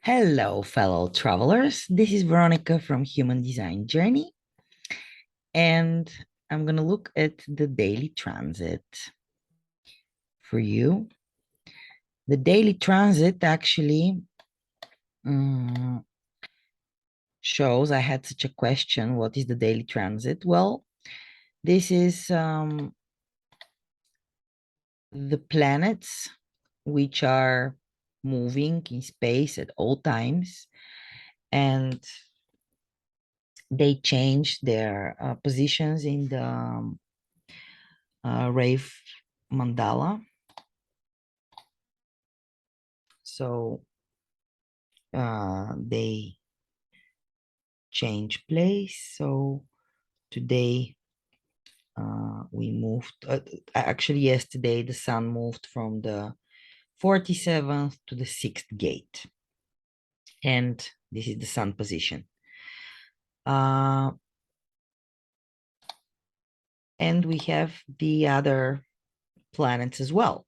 Hello, fellow travelers. This is Veronica from Human Design Journey, and I'm going to look at the daily transit for you. The daily transit actually shows I had such a question. What is the daily transit? Well, this is the planets which are moving in space at all times, and they change their positions in the Rave mandala. So they change place. So today we moved, actually, yesterday the sun moved from the 47th to the 6th gate. And this is the sun position. And we have the other planets as well.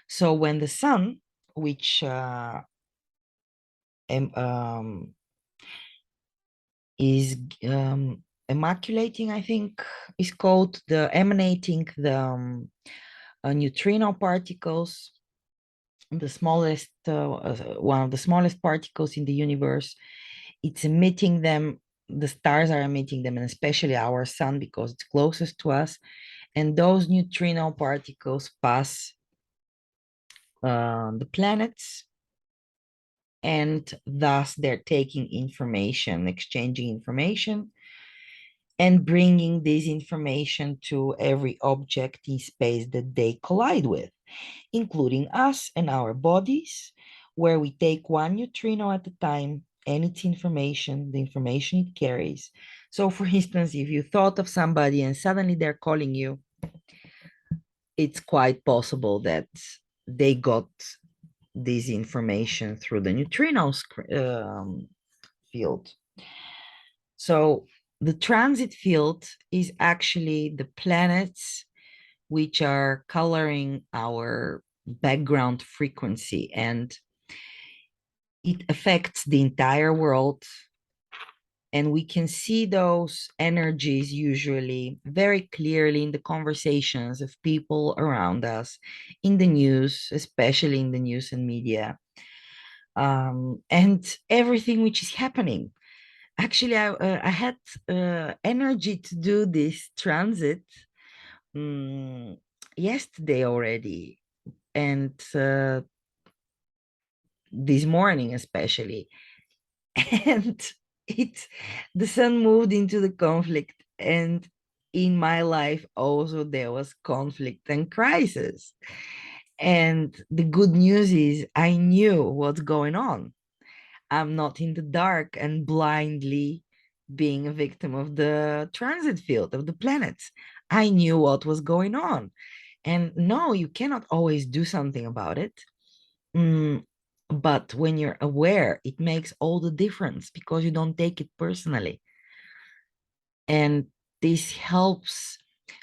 So when the sun, which is immaculating, I think is called, the emanating the neutrino particles, the smallest one of the smallest particles in the universe. It's emitting them. The stars are emitting them, and especially our sun, because it's closest to us. And those neutrino particles pass the planets, and thus they're taking information, exchanging information, and bringing this information to every object in space that they collide with, including us and our bodies, where we take one neutrino at a time and its information, the information it carries. So, for instance, if you thought of somebody and suddenly they're calling you, it's quite possible that they got this information through the neutrino field. So the transit field is actually the planets which are coloring our background frequency, and it affects the entire world. And we can see those energies usually very clearly in the conversations of people around us, in the news, especially in the news and media, and everything which is happening. Actually, I had energy to do this transit yesterday already, and this morning especially. And it the sun moved into the conflict, and in my life also there was conflict and crisis. And the good news is I knew what's going on. I'm not in the dark and blindly being a victim of the transit field of the planets. I knew what was going on. And no, you cannot always do something about it. Mm, but when you're aware, it makes all the difference because you don't take it personally. And this helps,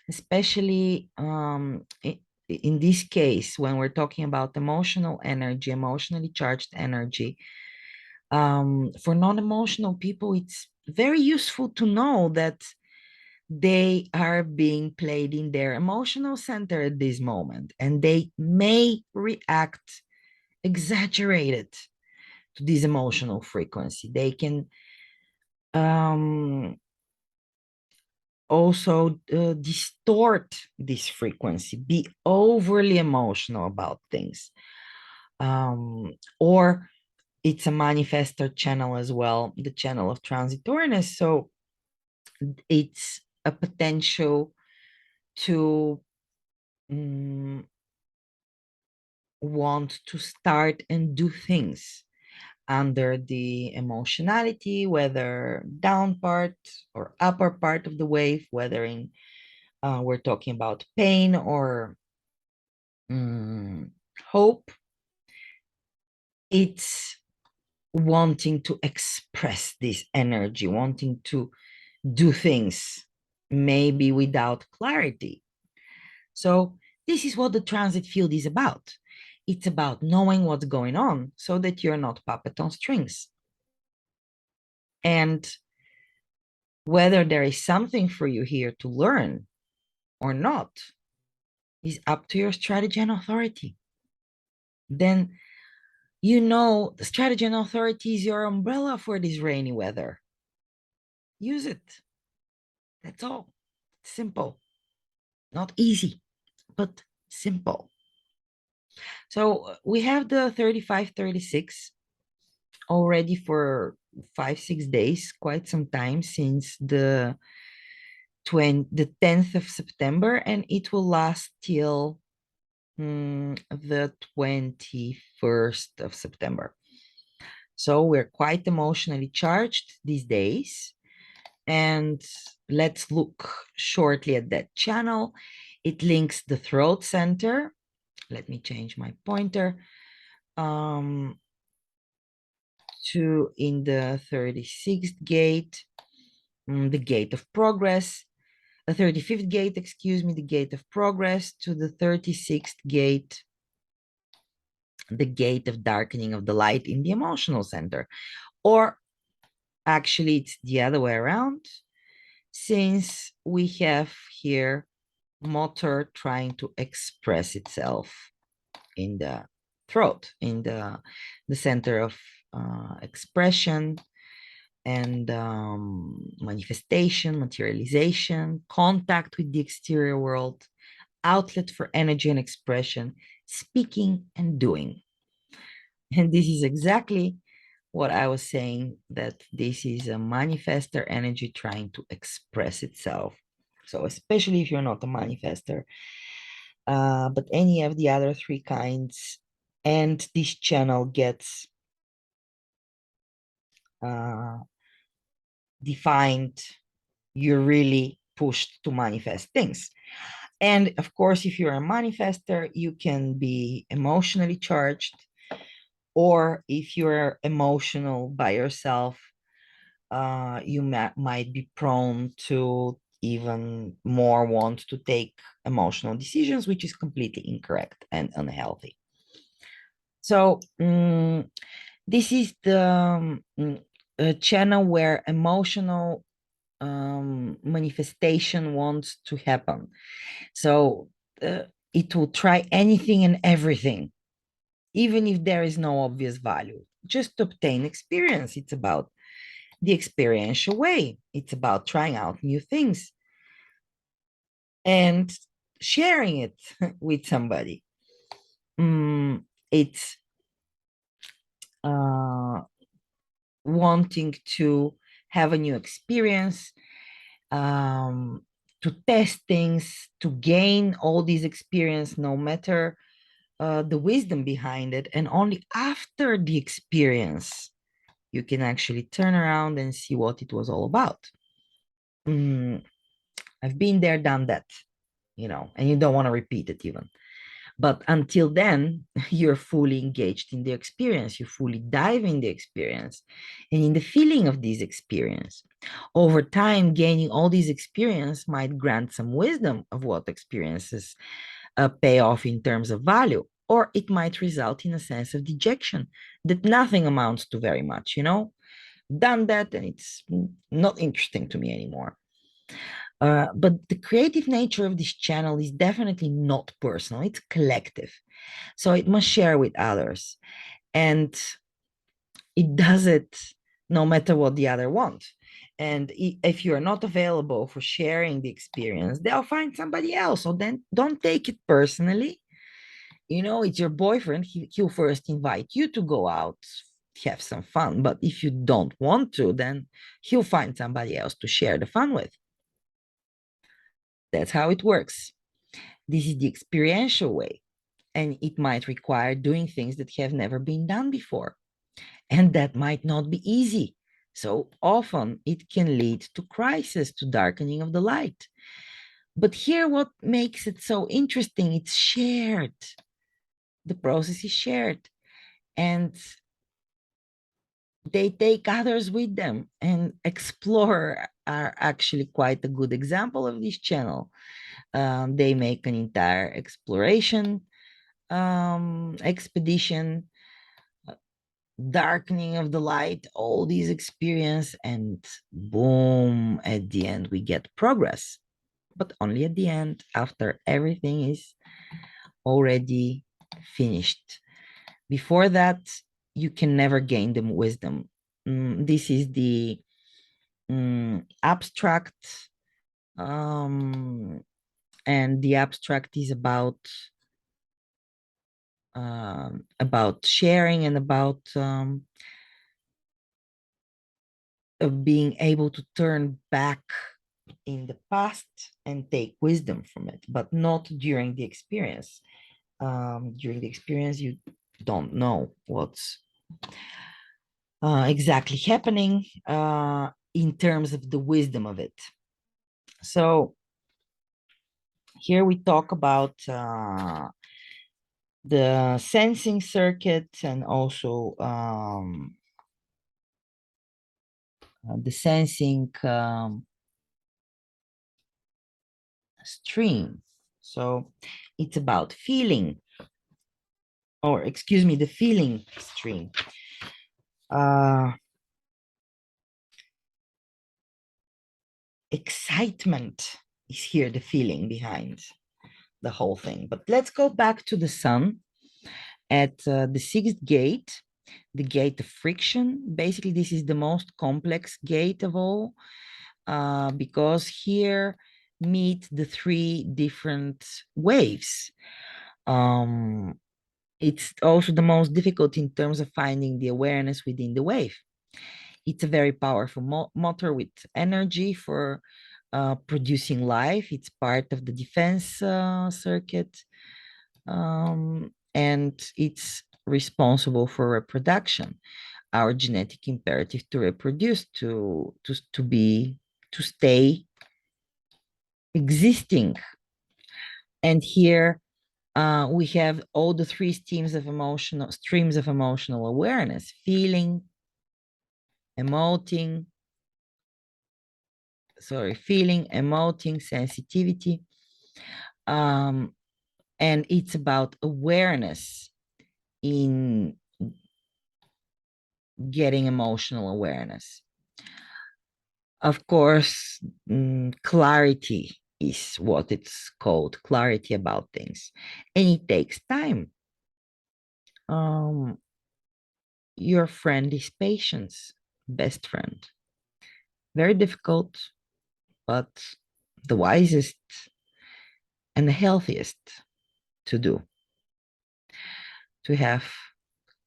especially in this case, when we're talking about emotional energy, emotionally charged energy. For non-emotional people, it's very useful to know that they are being played in their emotional center at this moment, and they may react exaggerated to this emotional frequency. They can also distort this frequency, be overly emotional about things, or it's a manifestor channel as well, the channel of transitoriness. So it's a potential to want to start and do things under the emotionality, whether down part or upper part of the wave, whether in we're talking about pain or hope. It's wanting to express this energy, wanting to do things, maybe without clarity. So this is what the transit field is about. It's about knowing what's going on so that you're not puppet on strings. And whether there is something for you here to learn or not is up to your strategy and authority. Then the strategy and authority is your umbrella for this rainy weather. Use it. That's all. Simple. Not easy, but simple. So we have the 3536 already for 5-6 days, quite some time since the 10th of September, and it will last till the 21st of September. So we're quite emotionally charged these days. And let's look shortly at that channel. It links the throat center. Let me change my pointer. To in the 36th gate, the gate of progress, the 35th gate, excuse me, the gate of progress, to the 36th gate, the gate of darkening of the light in the emotional center. Or actually, it's the other way around, since we have here motor trying to express itself in the throat, in the center of expression and manifestation, materialization, contact with the exterior world, outlet for energy and expression, speaking and doing. And this is exactly what I was saying, that this is a manifester energy trying to express itself. So especially if you're not a manifester, but any of the other three kinds, and this channel gets defined, you're really pushed to manifest things. And of course, if you're a manifester, you can be emotionally charged, or if you're emotional by yourself, you might be prone to even more want to take emotional decisions, which is completely incorrect and unhealthy. So this is the channel where emotional manifestation wants to happen. So it will try anything and everything, even if there is no obvious value, just to obtain experience. It's about the experiential way. It's about trying out new things and sharing it with somebody. It's wanting to have a new experience, to test things, to gain all these experience, no matter the wisdom behind it. And only after the experience, you can actually turn around and see what it was all about. I've been there, done that, and you don't want to repeat it even. But until then, you're fully engaged in the experience. You fully dive in the experience and in the feeling of this experience. Over time, gaining all these experience might grant some wisdom of what experiences pay off in terms of value, or it might result in a sense of dejection that nothing amounts to very much, Done that, and it's not interesting to me anymore. But the creative nature of this channel is definitely not personal, it's collective. So it must share with others. And it does it no matter what the other wants. And if you're not available for sharing the experience, they'll find somebody else. So then don't take it personally. It's your boyfriend. He'll first invite you to go out, have some fun. But if you don't want to, then he'll find somebody else to share the fun with. That's how it works. This is the experiential way, and it might require doing things that have never been done before, and that might not be easy. So often it can lead to crisis, to darkening of the light. But here, what makes it so interesting, it's shared. The process is shared, and they take others with them, and explore are actually quite a good example of this channel. They make an entire exploration expedition, darkening of the light, all these experience, and boom, at the end we get progress, but only at the end, after everything is already finished. Before that, you can never gain the wisdom. This is the abstract, um, and the abstract is about sharing and about of being able to turn back in the past and take wisdom from it, but not during the experience. During the experience, you don't know what's exactly happening in terms of the wisdom of it. So here we talk about the sensing circuit and also the sensing stream. So it's about feeling, or excuse me, the feeling stream. Uh, Excitement is here, the feeling behind the whole thing. But let's go back to the sun at the sixth gate, the gate of friction. Basically, this is the most complex gate of all because here meet the three different waves. Um, it's also the most difficult in terms of finding the awareness within the wave. It's a very powerful motor with energy for producing life. It's part of the defense circuit, and it's responsible for reproduction, our genetic imperative to reproduce, to stay existing. And here we have all the three streams of emotional awareness: feeling, emoting, feeling, emoting, sensitivity. Um, and it's about awareness in getting emotional awareness. Of course, clarity is what it's called, clarity about things. And it takes time. Your friend is patience, best friend. Very difficult, but the wisest and the healthiest to do, to have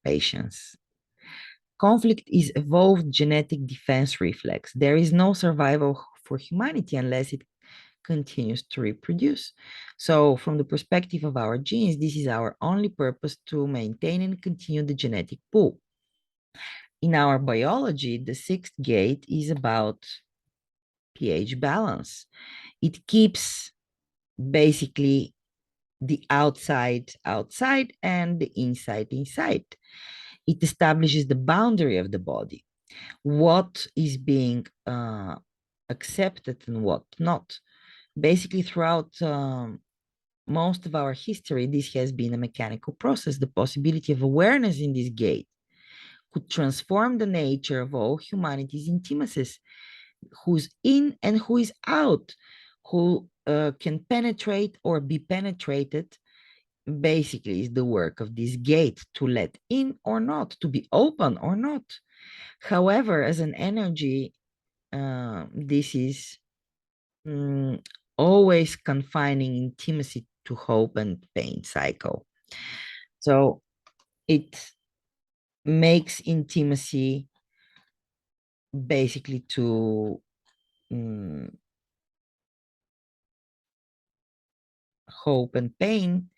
patience. Conflict is evolved genetic defense reflex. There is no survival for humanity unless it continues to reproduce. So, from the perspective of our genes, this is our only purpose, to maintain and continue the genetic pool. In our biology, the sixth gate is about pH balance. It keeps basically the outside outside and the inside inside. It establishes the boundary of the body, what is being accepted and what not. Basically, throughout most of our history, this has been a mechanical process. The possibility of awareness in this gate could transform the nature of all humanity's intimacies, who's in and who is out, who can penetrate or be penetrated. Basically, is the work of this gate, to let in or not, to be open or not. However, as an energy, this is always confining intimacy to hope and pain cycle. So it makes intimacy basically to hope and pain,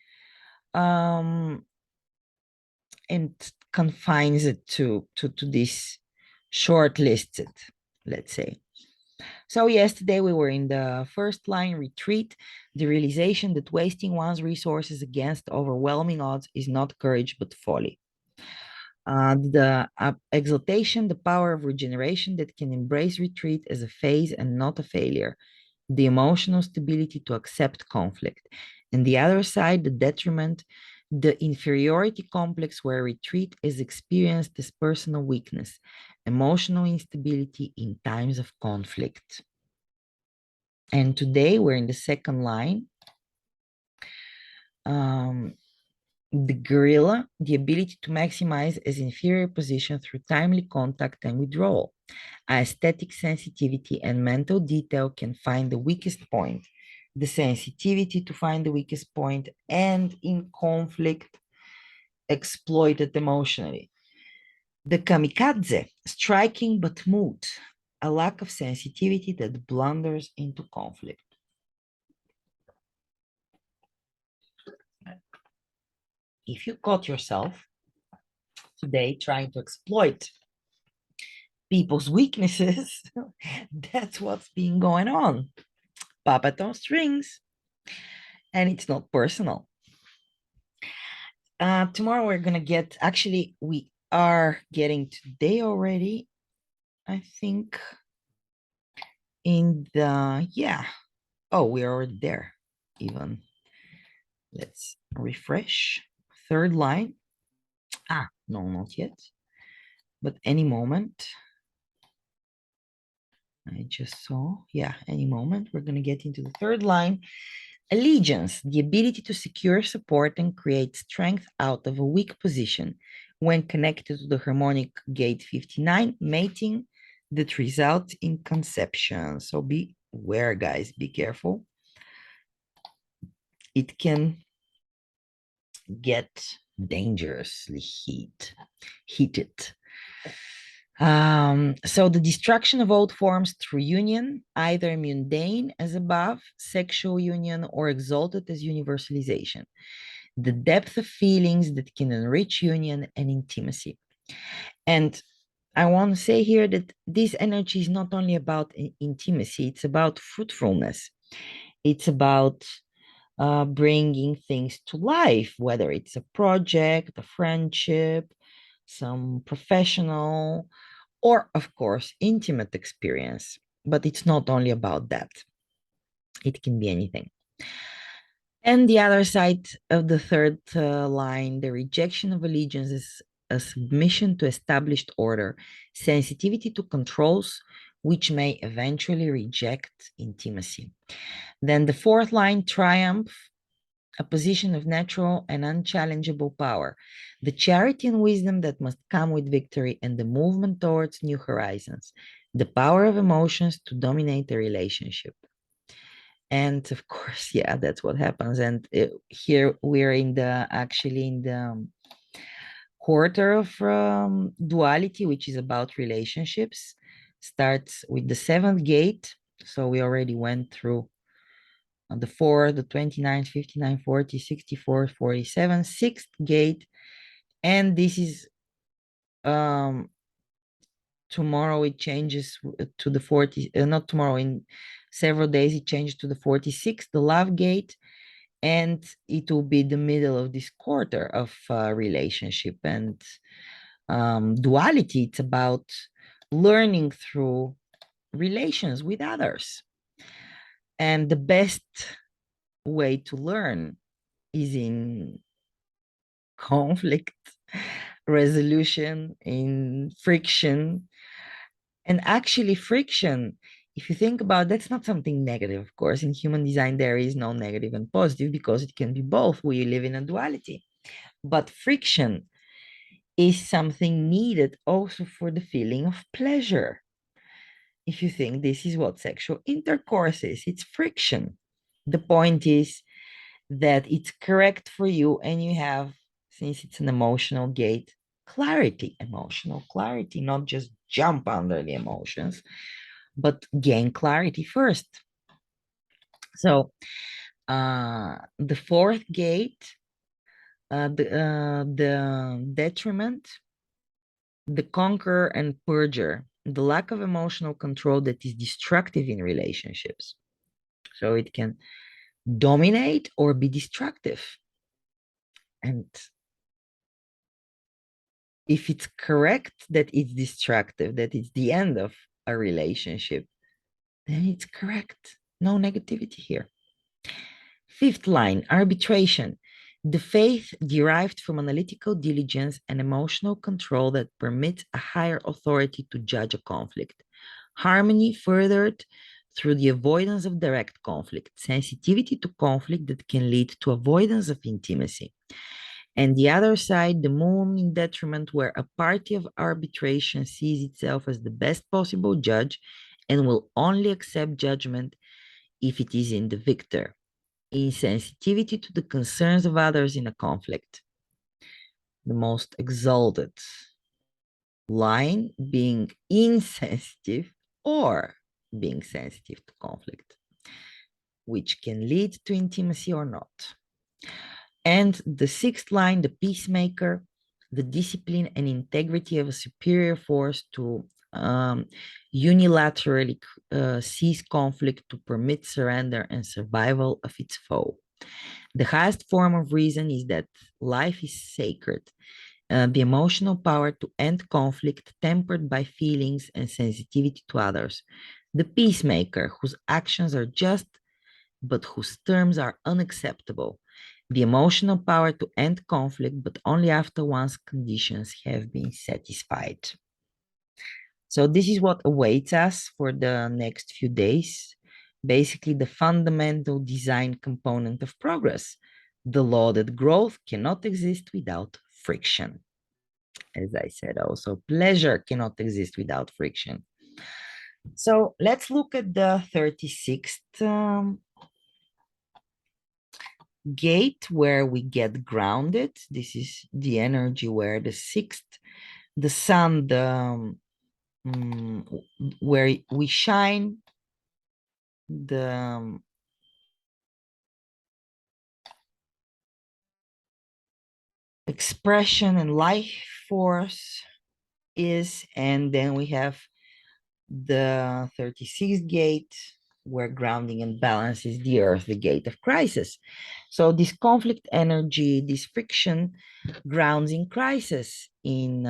um, and confines it to this shortlisted, let's say. So yesterday we were in the first line retreat, the realization that wasting one's resources against overwhelming odds is not courage but folly. The exaltation, the power of regeneration that can embrace retreat as a phase and not a failure, the emotional stability to accept conflict. And the other side, the detriment, The inferiority complex where retreat is experienced as personal weakness, emotional instability in times of conflict. And today we're in the second line. The gorilla, the ability to maximize its inferior position through timely contact and withdrawal. Aesthetic sensitivity and mental detail can find the weakest point. The sensitivity to find the weakest point, and in conflict, exploit it emotionally. The kamikaze, striking but mute, a lack of sensitivity that blunders into conflict. If you caught yourself today trying to exploit people's weaknesses, that's what's been going on. Puppet on strings, and it's not personal. Tomorrow we're gonna get, actually, we are getting today already, I think, in the, yeah. Oh, we're already there, even. Let's refresh. Third line. No, not yet. But any moment. I just saw, yeah, any moment. We're going to get into the third line. Allegiance, the ability to secure support and create strength out of a weak position when connected to the harmonic gate 59, mating that results in conception. So beware, guys, be careful. It can get dangerously heated. So the destruction of old forms through union, either mundane as above, sexual union, or exalted as universalization. The depth of feelings that can enrich union and intimacy. And I want to say here that this energy is not only about intimacy, it's about fruitfulness. It's about bringing things to life, whether it's a project, a friendship, some professional, or of course, intimate experience. But it's not only about that. It can be anything. And the other side of the third line, the rejection of allegiance is a submission to established order, sensitivity to controls, which may eventually reject intimacy. Then the fourth line, triumph, a position of natural and unchallengeable power, the charity and wisdom that must come with victory and the movement towards new horizons, the power of emotions to dominate the relationship. And of course, yeah, that's what happens. And here we're in the, actually in the quarter of duality, which is about relationships, starts with the seventh gate. So we already went through the 4, the 29, 59, 40, 64, 47, sixth gate. And this is tomorrow it changes to the 40, not tomorrow, in several days it changes to the 46th, the love gate. And it will be the middle of this quarter of relationship. And duality, it's about learning through relations with others. And the best way to learn is in conflict resolution, in friction. And actually, friction, if you think about, that's not something negative, of course. In human design, there is no negative and positive because it can be both. We live in a duality. But friction is something needed also for the feeling of pleasure. If you think this is what sexual intercourse is, it's friction. The point is that it's correct for you, and you have, since it's an emotional gate, clarity, emotional clarity, not just jump under the emotions, but gain clarity first. So the fourth gate, the detriment, the conqueror and purger, the lack of emotional control that is destructive in relationships. So it can dominate or be destructive. And if it's correct that it's destructive, that it's the end of a relationship, then it's correct. No negativity here. Fifth line, arbitration, The faith derived from analytical diligence and emotional control that permits a higher authority to judge a conflict. Harmony furthered through the avoidance of direct conflict, sensitivity to conflict that can lead to avoidance of intimacy. And the other side, the moon in detriment, where a party of arbitration sees itself as the best possible judge and will only accept judgment if it is in the victor. Insensitivity to the concerns of others in a conflict. The most exalted line being insensitive or being sensitive to conflict, which can lead to intimacy or not. And the sixth line, the peacemaker, the discipline and integrity of a superior force to unilaterally cease conflict to permit surrender and survival of its foe. The highest form of reason is that life is sacred. The emotional power to end conflict tempered by feelings and sensitivity to others. The peacemaker, whose actions are just but whose terms are unacceptable. The emotional power to end conflict, but only after one's conditions have been satisfied. So, this is what awaits us for the next few days. Basically, the fundamental design component of progress, the law that growth cannot exist without friction. As I said, also, pleasure cannot exist without friction. So, let's look at the 36th gate where we get grounded. This is the energy where the sixth, the sun, where we shine, the expression and life force is, and then we have the 36th gate where grounding and balance is the earth, the gate of crisis. So this conflict energy, this friction grounds in crisis, in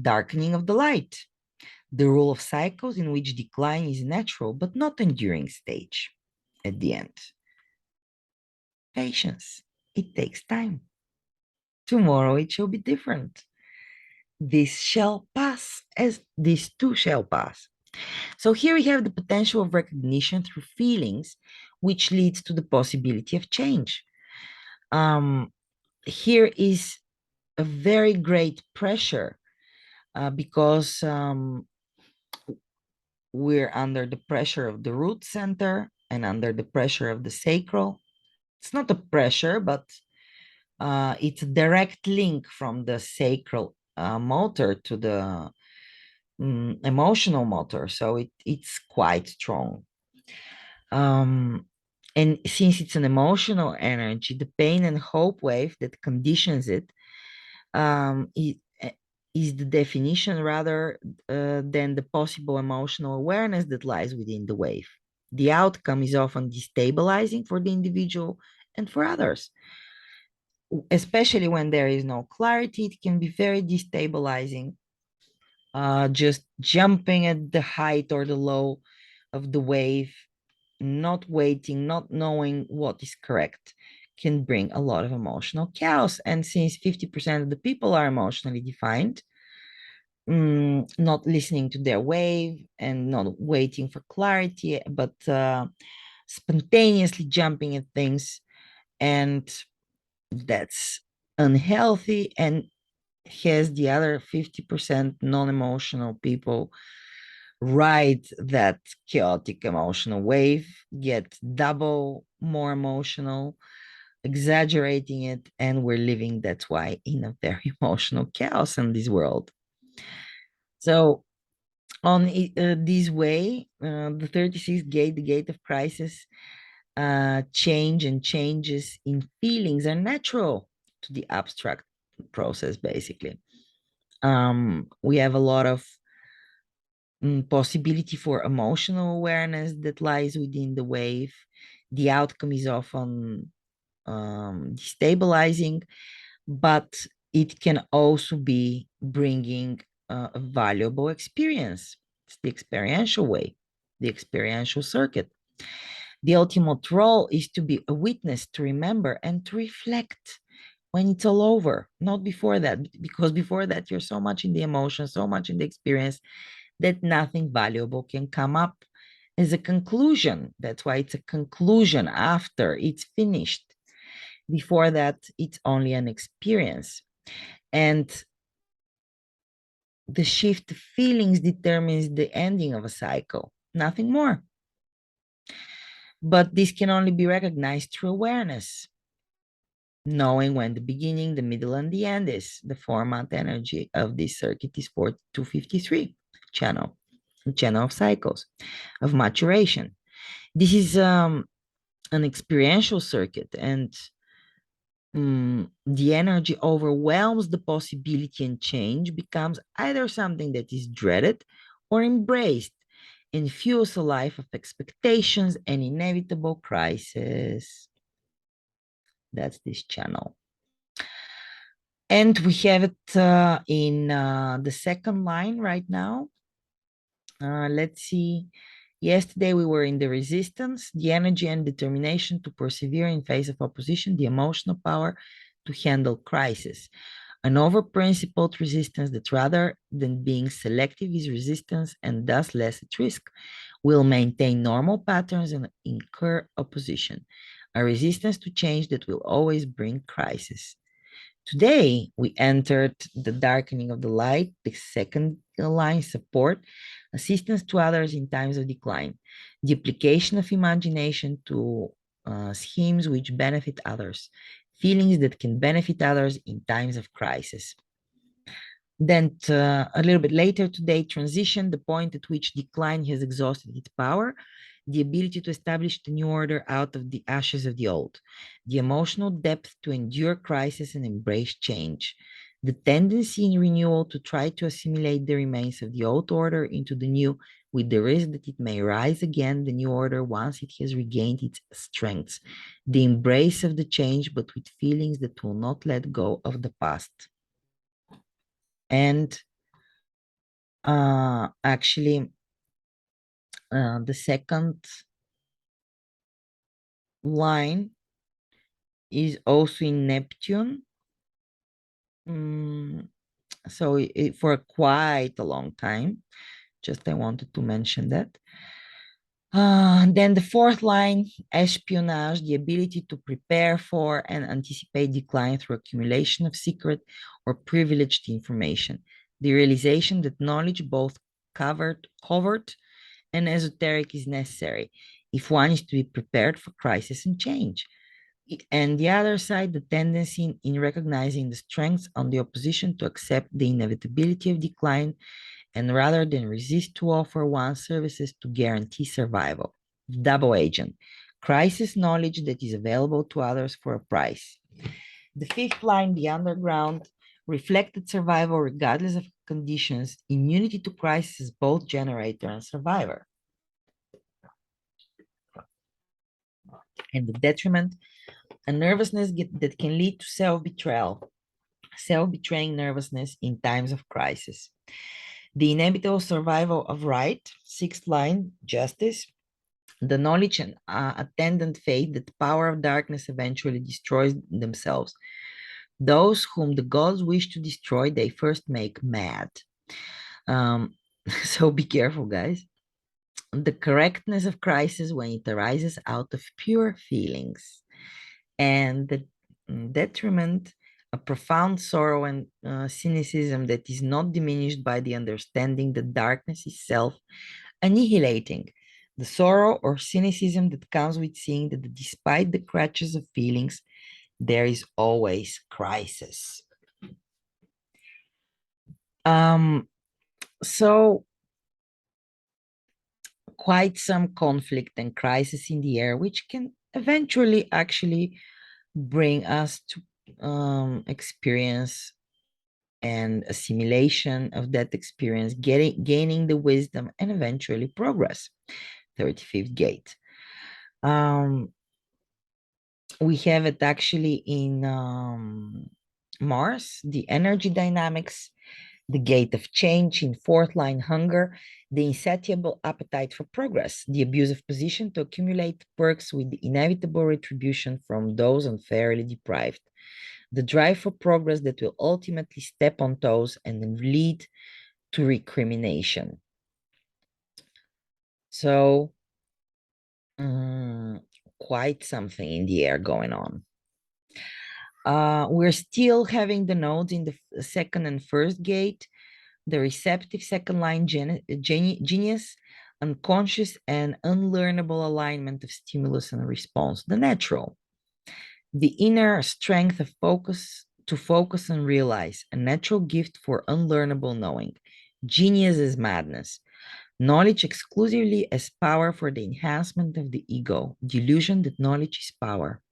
darkening of the light, the rule of cycles in which decline is natural but not enduring stage at the end. Patience, it takes time. Tomorrow it shall be different. This shall pass as this too shall pass. So here we have the potential of recognition through feelings, which leads to the possibility of change. Here is a very great pressure because we're under the pressure of the root center and under the pressure of the sacral. It's not a pressure, but it's a direct link from the sacral motor to the emotional motor. So it's quite strong. And since it's an emotional energy, the pain and hope wave that conditions it, is the definition rather than the possible emotional awareness that lies within the wave. The outcome is often destabilizing for the individual and for others. Especially when there is no clarity, it can be very destabilizing. Just jumping at the height or the low of the wave, not waiting, not knowing what is correct, can bring a lot of emotional chaos. And since 50% of the people are emotionally defined, not listening to their wave and not waiting for clarity, but spontaneously jumping at things, and that's unhealthy and has the other 50% non-emotional people ride that chaotic emotional wave, get double more emotional, exaggerating it, and we're living, that's why, in a very emotional chaos in this world. So on this way, the 36th gate, the gate of crisis, change and changes in feelings are natural to the abstract process, basically. We have a lot of possibility for emotional awareness that lies within the wave. The outcome is often destabilizing, but it can also be bringing a valuable experience. It's the experiential way, the experiential circuit. The ultimate role is to be a witness, to remember, and to reflect when it's all over, not before that, because before that, you're so much in the emotion, so much in the experience that nothing valuable can come up as a conclusion. That's why it's a conclusion after it's finished. Before that, it's only an experience. And the shift of feelings determines the ending of a cycle, nothing more. But this can only be recognized through awareness, knowing when the beginning, the middle, and the end is. The 4-month energy of this circuit is 4253 channel, channel of cycles, of maturation. This is an experiential circuit, and the energy overwhelms the possibility, and change becomes either something that is dreaded or embraced, and fuels a life of expectations and inevitable crisis. That's this channel. And we have it in the second line right now. Let's see. Yesterday we were in the resistance, the energy and determination to persevere in face of opposition, the emotional power to handle crisis. An over-principled resistance that rather than being selective is resistance and thus less at risk, will maintain normal patterns and incur opposition. A resistance to change that will always bring crisis. Today, we entered the darkening of the light, the second line support, assistance to others in times of decline, the application of imagination to schemes which benefit others, feelings that can benefit others in times of crisis. Then a little bit later today, transition, the point at which decline has exhausted its power, the ability to establish the new order out of the ashes of the old, the emotional depth to endure crisis and embrace change, the tendency in renewal to try to assimilate the remains of the old order into the new, with the risk that it may rise again, the new order, once it has regained its strengths, the embrace of the change, but with feelings that will not let go of the past. And actually, the second line is also in Neptune. So for quite a long time, just I wanted to mention that. Then the fourth line, espionage, the ability to prepare for and anticipate decline through accumulation of secret or privileged information. The realization that knowledge, both covert and esoteric, is necessary if one is to be prepared for crisis and change. And the other side, the tendency in recognizing the strengths on the opposition to accept the inevitability of decline, and rather than resist to offer one's services to guarantee survival. Double agent, crisis knowledge that is available to others for a price. The fifth line, the underground, reflected survival regardless of conditions, immunity to crisis, both generator and survivor. And the detriment, a nervousness that can lead to self-betrayal, self-betraying nervousness in times of crisis. The inevitable survival of right, sixth line, justice, the knowledge and attendant faith that the power of darkness eventually destroys themselves. Those whom the gods wish to destroy, they first make mad. So be careful, guys. The correctness of crisis when it arises out of pure feelings, and the detriment, a profound sorrow and cynicism that is not diminished by the understanding that darkness is self-annihilating. The sorrow or cynicism that comes with seeing that despite the crutches of feelings, there is always crisis. So quite some conflict and crisis in the air, which can eventually actually bring us to experience and assimilation of that experience, gaining the wisdom, and eventually progress. 35th gate. We have it actually in Mars, the energy dynamics, The gate of change in fourth line, hunger, the insatiable appetite for progress, the abusive position to accumulate perks with the inevitable retribution from those unfairly deprived, the drive for progress that will ultimately step on toes and lead to recrimination. So, quite something in the air going on. We're still having the nodes in the second and first gate, the receptive second line genius, unconscious and unlearnable alignment of stimulus and response, the natural, the inner strength of focus to focus and realize, a natural gift for unlearnable knowing. Genius is madness. Knowledge exclusively as power for the enhancement of the ego, delusion that knowledge is power.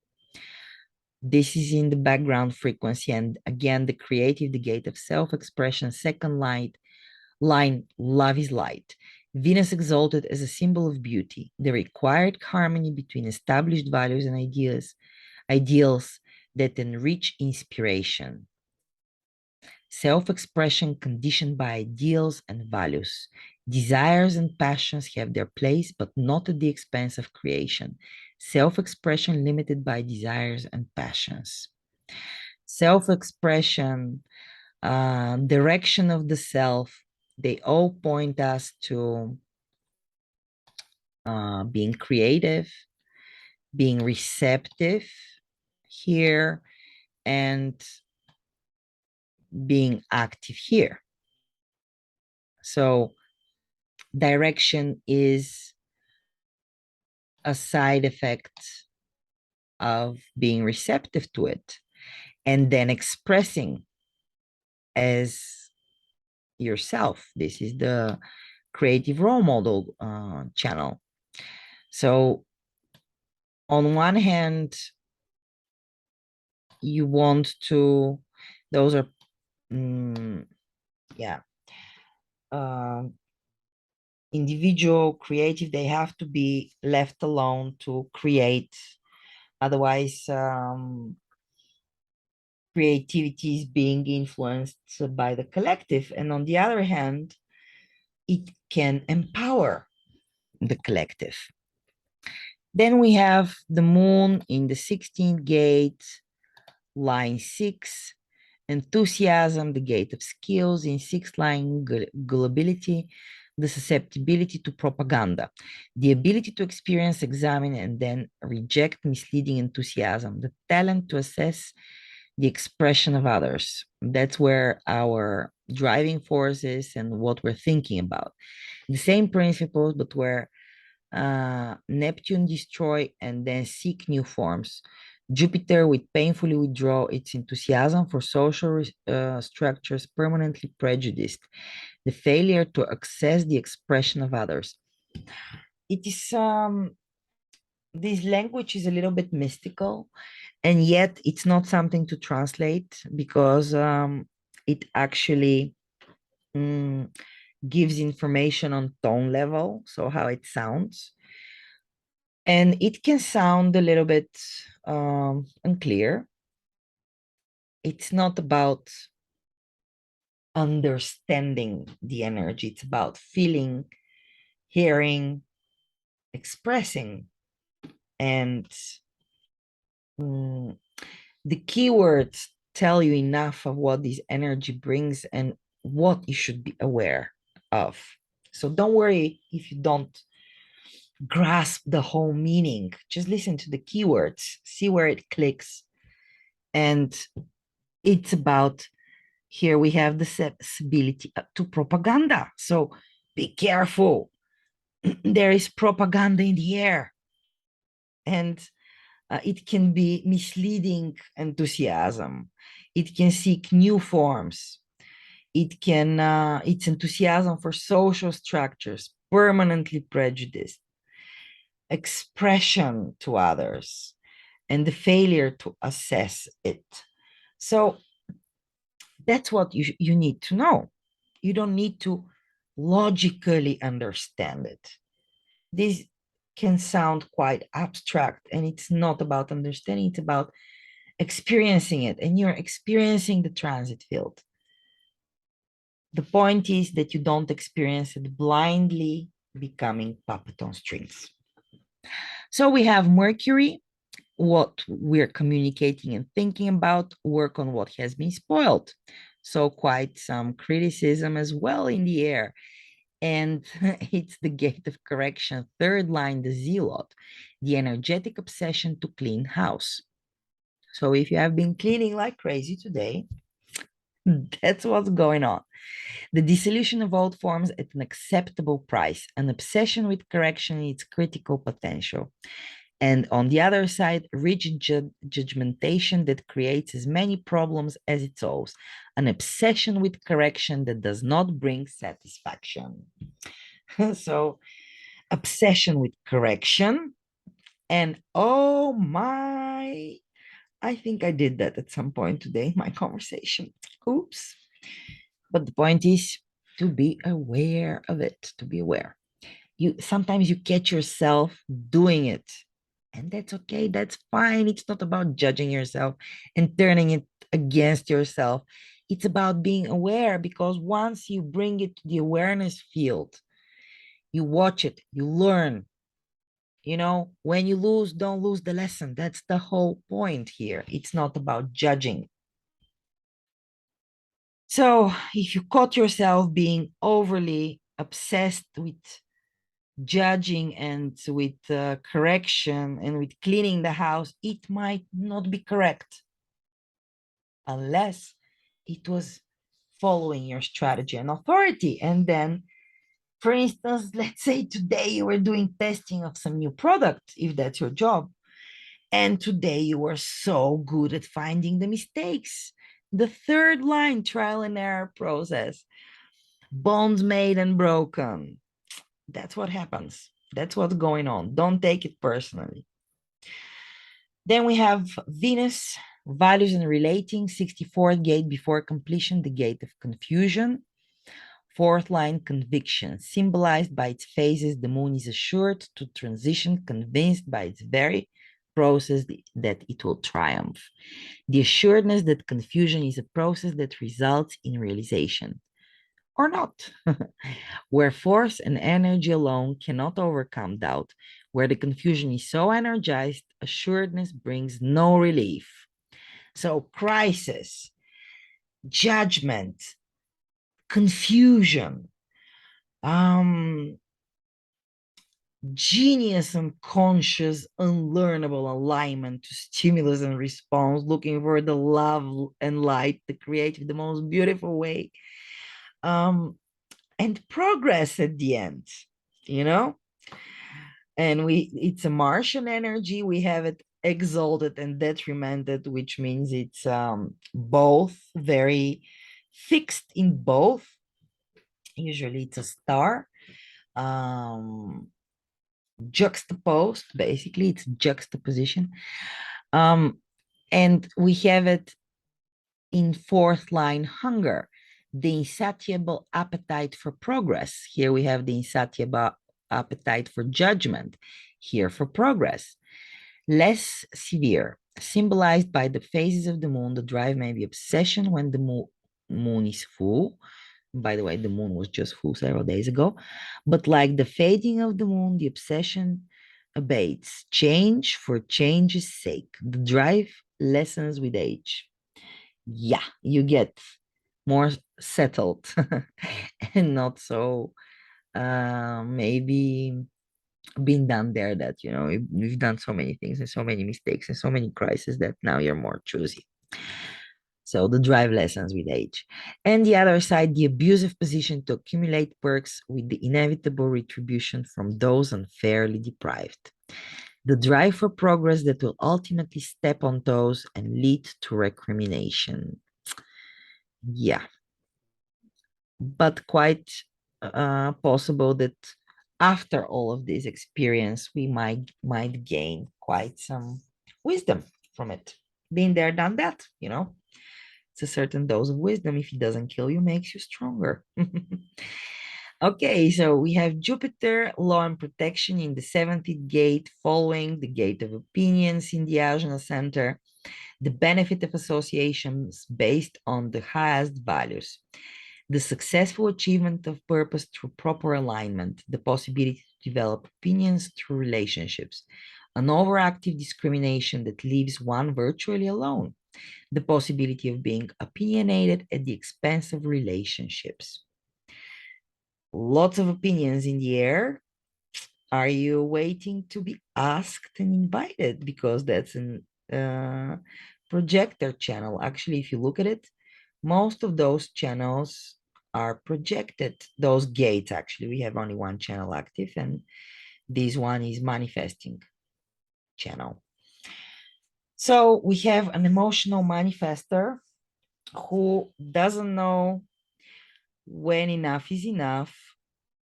This is in the background frequency, and again, the creative, the gate of self-expression, second line, love is light. Venus exalted as a symbol of beauty, the required harmony between established values and ideals that enrich inspiration. Self-expression conditioned by ideals and values. Desires and passions have their place, but not at the expense of creation. Self-expression limited by desires and passions. Self-expression, direction of the self, they all point us to being creative, being receptive here, and being active here. So direction is a side effect of being receptive to it and then expressing as yourself. This is the creative role model channel. So on one hand, you want to, those are, yeah, individual, creative, they have to be left alone to create. Otherwise, creativity is being influenced by the collective. And on the other hand, it can empower the collective. Then we have the moon in the 16th gate, line 6, enthusiasm, the gate of skills, in 6th line, gullibility, the susceptibility to propaganda, the ability to experience, examine, and then reject misleading enthusiasm, the talent to assess the expression of others. That's where our driving force is and what we're thinking about. The same principles, but where Neptune destroy and then seek new forms. Jupiter would painfully withdraw its enthusiasm for social structures permanently prejudiced, the failure to access the expression of others. It is this language is a little bit mystical, and yet it's not something to translate because it actually gives information on tone level, so how it sounds. And it can sound a little bit unclear. It's not about understanding the energy, it's about feeling, hearing, expressing. And the keywords tell you enough of what this energy brings and what you should be aware of. So don't worry if you don't grasp the whole meaning. Just listen to the keywords, see where it clicks. And it's about, here we have the susceptibility to propaganda. So be careful. There is propaganda in the air. And it can be misleading enthusiasm. It can seek new forms. It's enthusiasm for social structures, permanently prejudiced, expression to others, and the failure to assess it. So that's what you need to know. You don't need to logically understand it. This can sound quite abstract, and it's not about understanding, it's about experiencing it, and you're experiencing the transit field. The point is that you don't experience it blindly becoming puppet on strings. So we have Mercury, what we're communicating and thinking about, work on what has been spoiled. So quite some criticism as well in the air. And it's the gate of correction, third line, the zealot, the energetic obsession to clean house. So if you have been cleaning like crazy today, that's what's going on. The dissolution of old forms at an acceptable price, an obsession with correction in its critical potential. And on the other side, rigid judgmentation that creates as many problems as it solves, an obsession with correction that does not bring satisfaction. So, obsession with correction. And oh my, I think I did that at some point today in my conversation. Oops. But the point is to be aware of it, to be aware. You sometimes you catch yourself doing it, and that's okay, that's fine. It's not about judging yourself and turning it against yourself. It's about being aware, because once you bring it to the awareness field, you watch it, you learn. When you lose, don't lose the lesson. That's the whole point here. It's not about judging. So if you caught yourself being overly obsessed with judging and with correction and with cleaning the house, it might not be correct unless it was following your strategy and authority. And then, for instance, let's say today you were doing testing of some new product, if that's your job, and today you were so good at finding the mistakes. The third line, trial and error process, bonds made and broken. That's what happens. That's what's going on. Don't take it personally. Then we have Venus, values and relating, 64th gate before completion, the gate of confusion. Fourth line, conviction, symbolized by its phases. The moon is assured to transition, convinced by its very process that it will triumph. The assuredness that confusion is a process that results in realization. Or not. Where force and energy alone cannot overcome doubt, where the confusion is so energized, assuredness brings no relief. So, crisis, judgment, confusion, um, genius, unconscious, unlearnable alignment to stimulus and response, looking for the love and light, the creative, the most beautiful way. And progress at the end, you know? And it's a Martian energy. We have it exalted and detrimented, which means it's both very fixed in both. Usually it's a star. Um, Juxtaposed, basically, it's juxtaposition. Um, and we have it in fourth line, hunger, the insatiable appetite for progress. Here we have the insatiable appetite for judgment, here for progress. Less severe, symbolized by the phases of the moon. The drive may be obsession when the moon is full. By the way, the moon was just full several days ago. But like the fading of the moon, the obsession abates. Change for change's sake. The drive lessens with age. Yeah, you get more settled and not so maybe been done there, that you've done so many things and so many mistakes and so many crises that now you're more choosy. So the drive lessons with age. And the other side, the abusive position to accumulate perks with the inevitable retribution from those unfairly deprived. The drive for progress that will ultimately step on toes and lead to recrimination. Yeah, but quite possible that after all of this experience, we might gain quite some wisdom from it. Been there, done that, It's a certain dose of wisdom. If it doesn't kill you, makes you stronger. Okay, so we have Jupiter, law and protection in the 70th gate, following the gate of opinions in the Ajna center, the benefit of associations based on the highest values. the successful achievement of purpose through proper alignment, the possibility to develop opinions through relationships, an overactive discrimination that leaves one virtually alone, the possibility of being opinionated at the expense of relationships. Lots of opinions in the air. Are you waiting to be asked and invited? Because that's an projector channel. Actually, if you look at it, most of those channels are projected. Those gates, actually, we have only one channel active, and this one is manifesting channel. So we have an emotional manifester who doesn't know when enough is enough,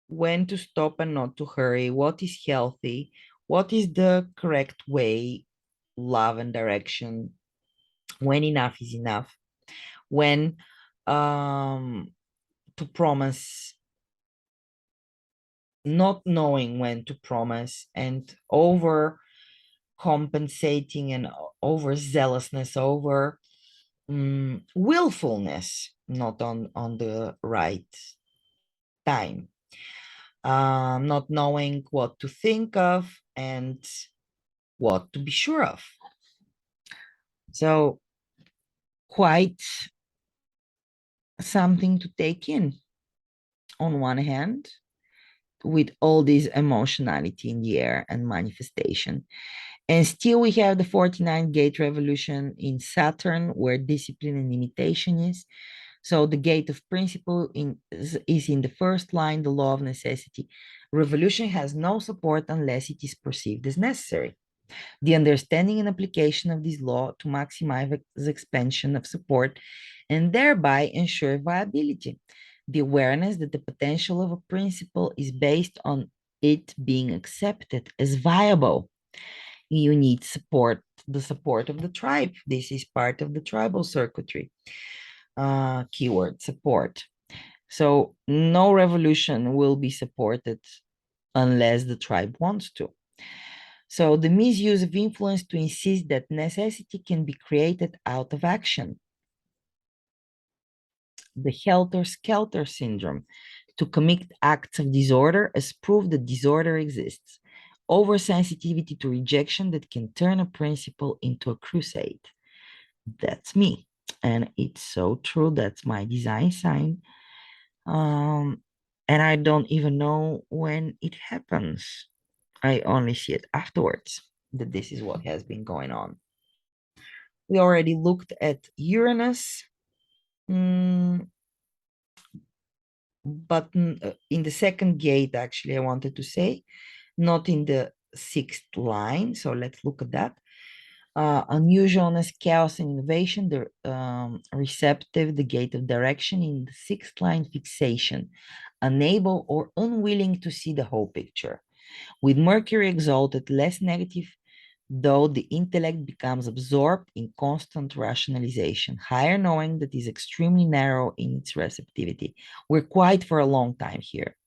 when to stop and not to hurry, what is healthy, what is the correct way, love and direction, when enough is enough, when to promise, not knowing when to promise, and over compensating and over zealousness, over willfulness, not on the right time, not knowing what to think of and what to be sure of. So quite something to take in on one hand, with all this emotionality in the air and manifestation. And still we have the 49 gate revolution in Saturn, where discipline and imitation is. So the gate of principle is in the first line, the law of necessity. Revolution has no support unless it is perceived as necessary. The understanding and application of this law to maximize the expansion of support and thereby ensure viability. The awareness that the potential of a principle is based on it being accepted as viable. You need support, the support of the tribe. This is part of the tribal circuitry. Keyword support. So no revolution will be supported unless the tribe wants to. So the misuse of influence to insist that necessity can be created out of action. The helter-skelter syndrome, to commit acts of disorder as proof that disorder exists. Oversensitivity to rejection that can turn a principle into a crusade. That's me. And it's so true. That's my design sign. And I don't even know when it happens. I only see it afterwards that this is what has been going on. We already looked at Uranus, but in the second gate, actually, I wanted to say, not in the sixth line. So let's look at that. Unusualness, chaos, and innovation, the receptive, the gate of direction. In the sixth line, fixation, unable or unwilling to see the whole picture. With Mercury exalted, less negative, though the intellect becomes absorbed in constant rationalization, higher knowing that is extremely narrow in its receptivity. We're quiet for a long time here.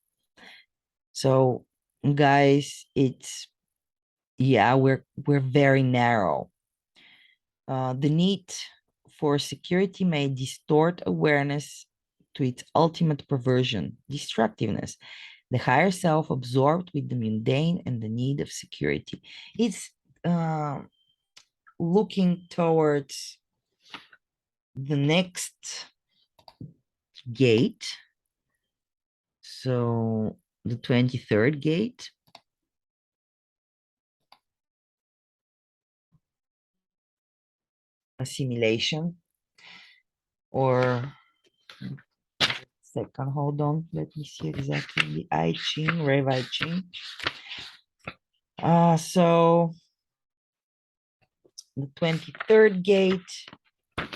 So, guys, it's, yeah, we're very narrow. The need for security may distort awareness to its ultimate perversion, destructiveness. The higher self absorbed with the mundane and the need of security. It's looking towards the next gate. So the 23rd gate. Assimilation, or second, hold on, let me see exactly the I Ching, Rev I Ching. So the 23rd gate,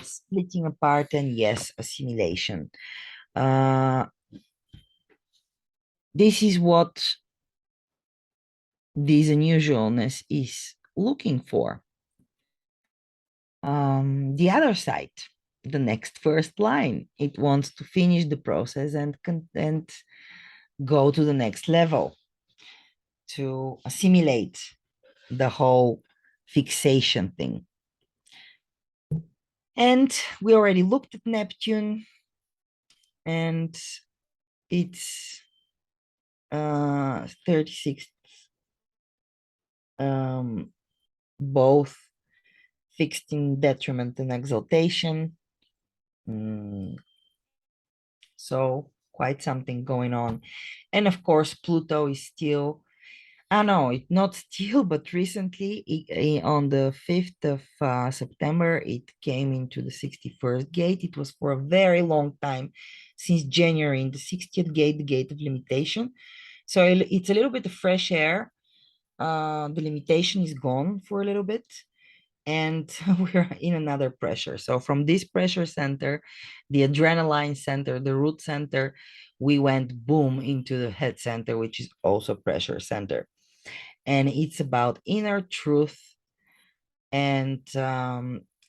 splitting apart, and yes, assimilation. This is what this unusualness is looking for. The other side, the next first line, it wants to finish the process and go to the next level, to assimilate the whole fixation thing. And we already looked at Neptune, and it's 36, um, both fixed in detriment and exaltation. Mm, so quite something going on. And of course, Pluto is still, I know it not still, but recently on the 5th of September, it came into the 61st gate. It was for a very long time, since January, in the 60th gate, the gate of limitation. So it's a little bit of fresh air. The limitation is gone for a little bit, and we're in another pressure. So from this pressure center, the adrenaline center, the root center, we went boom into the head center, which is also pressure center. And it's about inner truth, and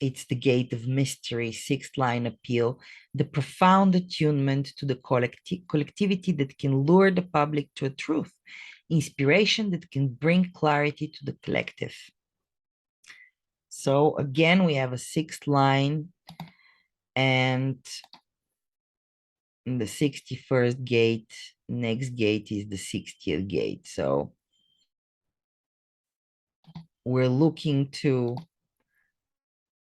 it's the gate of mystery, sixth line appeal, the profound attunement to the collectivity that can lure the public to a truth, inspiration that can bring clarity to the collective. So again, we have a sixth line, and in the 61st gate, next gate is the 60th gate. So we're looking to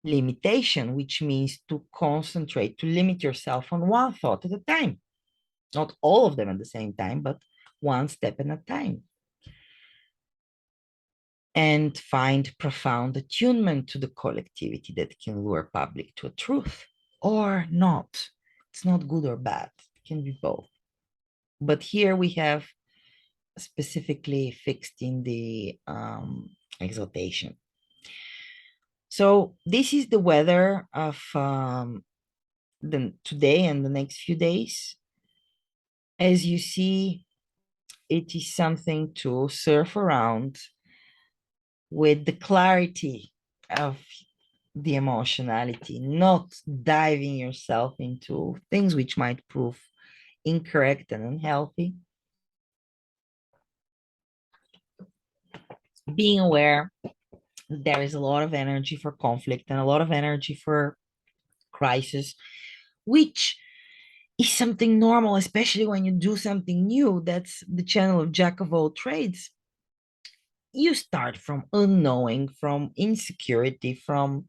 limitation, which means to concentrate, to limit yourself on one thought at a time. Not all of them at the same time, but one step at a time. And find profound attunement to the collectivity that can lure public to a truth or not. It's not good or bad, it can be both. But here we have specifically fixed in the exaltation. So this is the weather of today and the next few days. As you see, it is something to surf around with the clarity of the emotionality, not diving yourself into things which might prove incorrect and unhealthy. Being aware there is a lot of energy for conflict and a lot of energy for crisis, which is something normal, especially when you do something new. That's the channel of Jack of all trades. You start from unknowing, from insecurity, from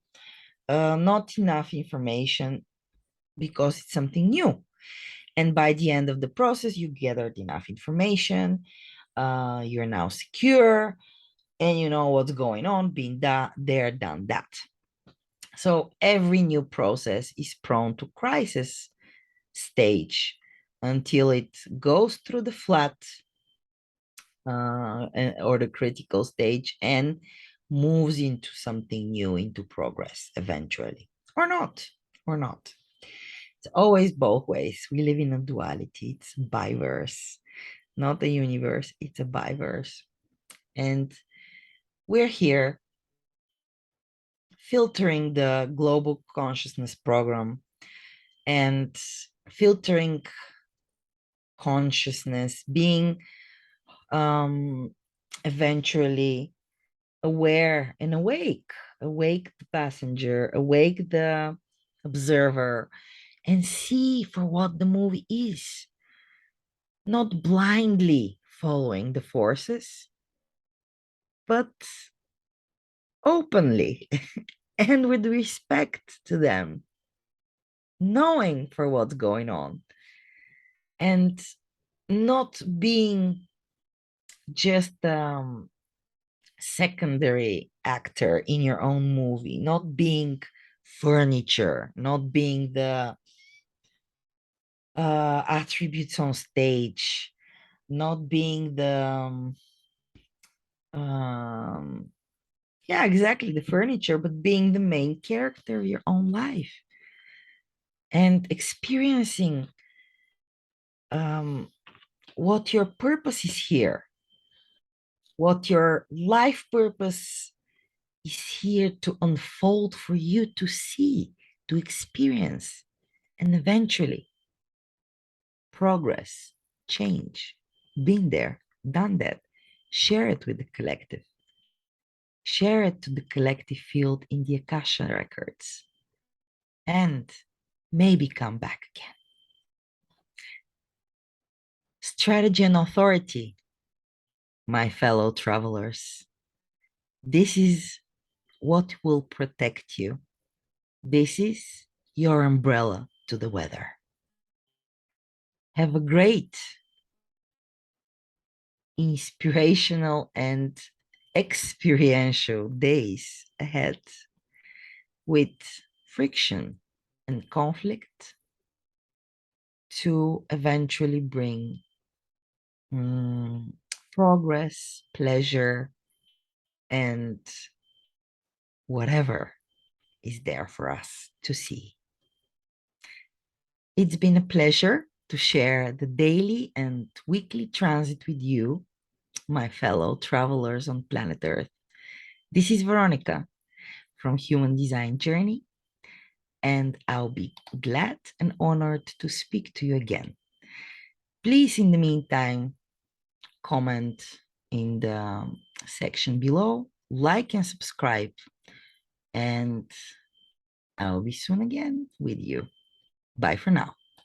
not enough information, because it's something new. And by the end of the process, you gathered enough information. You're now secure, and you know what's going on, being there, done that. So every new process is prone to crisis stage until it goes through the flat or the critical stage and moves into something new, into progress eventually, or not, or not. It's always both ways. We live in a duality. It's biverse, not a universe. It's a biverse, and we're here filtering the global consciousness program and filtering consciousness, being eventually aware and awake the passenger, awake the observer, and see for what the movie is, not blindly following the forces, but openly and with respect to them, knowing for what's going on, and not being just secondary actor in your own movie, not being furniture, not being the attributes on stage, not being the um yeah, exactly, the furniture, but being the main character of your own life and experiencing um what your purpose is here, what your life purpose is here to unfold for you to see, to experience, and eventually progress, change. Been there, done that. Share it with the collective. Share it to the collective field in the Akasha records. And maybe come back again. strategy and authority, my fellow travelers. This is what will protect you. This is your umbrella to the weather. Have a great, inspirational, and experiential days ahead with friction and conflict to eventually bring mm, progress, pleasure, and whatever is there for us to see. It's been a pleasure to share the daily and weekly transit with you, my fellow travelers on planet Earth. This is Veronica from Human Design Journey, and I'll be glad and honored to speak to you again. Please, in the meantime, comment in the section below, like and subscribe, and I'll be soon again with you. Bye for now.